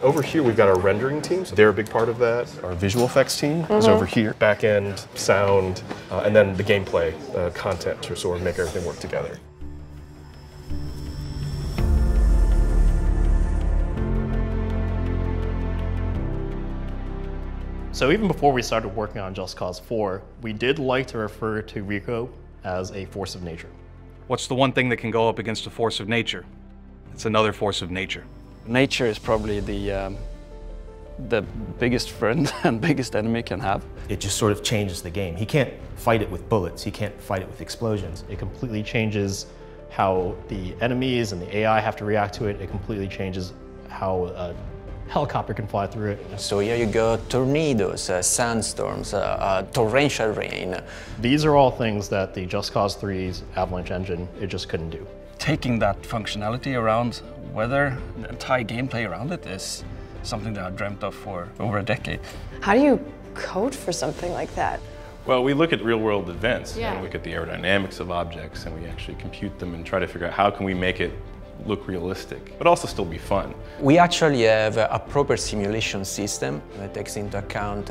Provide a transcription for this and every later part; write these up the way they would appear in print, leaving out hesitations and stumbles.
Over here, we've got our rendering team. So they're a big part of that. Our visual effects team is over here. Back end, sound, and then the gameplay content to sort of make everything work together. So even before we started working on Just Cause 4, we did like to refer to Rico as a force of nature. What's the one thing that can go up against a force of nature? It's another force of nature. Nature is probably the biggest friend and biggest enemy can have. It just sort of changes the game. He can't fight it with bullets. He can't fight it with explosions. It completely changes how the enemies and the AI have to react to it. It completely changes how a helicopter can fly through it. So here you go, tornadoes, sandstorms, torrential rain. These are all things that the Just Cause 3's Avalanche engine, it just couldn't do. Taking that functionality around weather, the entire gameplay around it is something that I dreamt of for over a decade. How do you code for something like that? Well, we look at real-world events Yeah. and look at the aerodynamics of objects, and we actually compute them and try to figure out how can we make it look realistic, but also still be fun. We actually have a proper simulation system that takes into account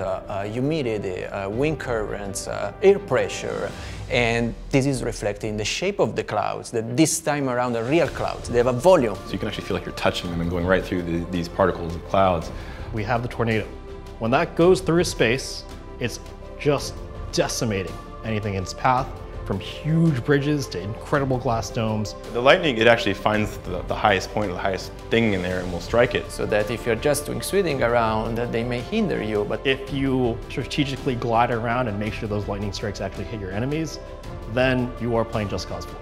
humidity, wind currents, air pressure, and this is reflected in the shape of the clouds, that this time around are real clouds. They have a volume. So you can actually feel like you're touching them and going right through these particles of clouds. We have the tornado. When that goes through space, it's just decimating anything in its path, from huge bridges to incredible glass domes. The lightning, it actually finds the highest point or the highest thing in there and will strike it. So that if you're just doing swinging around, they may hinder you. But If you strategically glide around and make sure those lightning strikes actually hit your enemies, then you are playing Just Cause 4.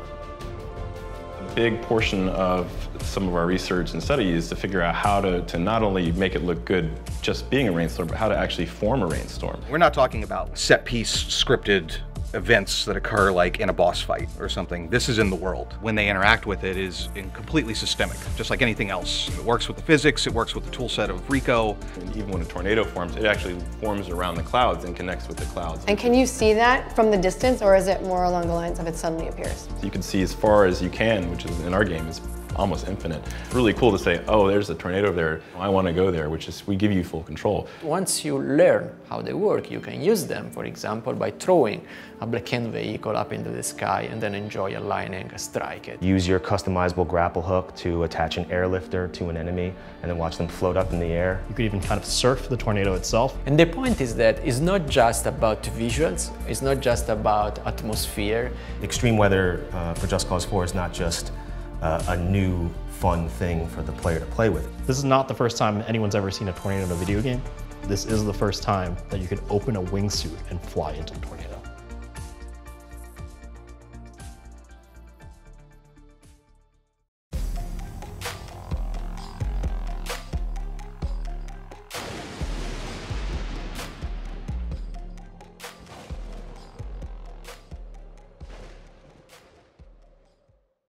A big portion of some of our research and study is to figure out how to not only make it look good just being a rainstorm, but how to actually form a rainstorm. We're not talking about set-piece scripted events that occur like in a boss fight or something. This is in the world. When they interact with it is completely systemic, just like anything else. It works with the physics, it works with the tool set of Rico. And even when a tornado forms, it actually forms around the clouds and connects with the clouds. And can you see that from the distance, or is it more along the lines of it suddenly appears? So you can see as far as you can, which is in our game is almost infinite. Really cool to say, oh, there's a tornado over there, I want to go there, which is, we give you full control. once you learn how they work, you can use them, for example, by throwing a black-hand vehicle up into the sky and then enjoy a lightning strike it. Use your customizable grapple hook to attach an airlifter to an enemy and then watch them float up in the air. You could even kind of surf the tornado itself. And the point is that it's not just about visuals, it's not just about atmosphere. Extreme weather for Just Cause 4 is not just a new fun thing for the player to play with. This is not the first time anyone's ever seen a tornado in a video game. This is the first time that you could open a wingsuit and fly into the tornado.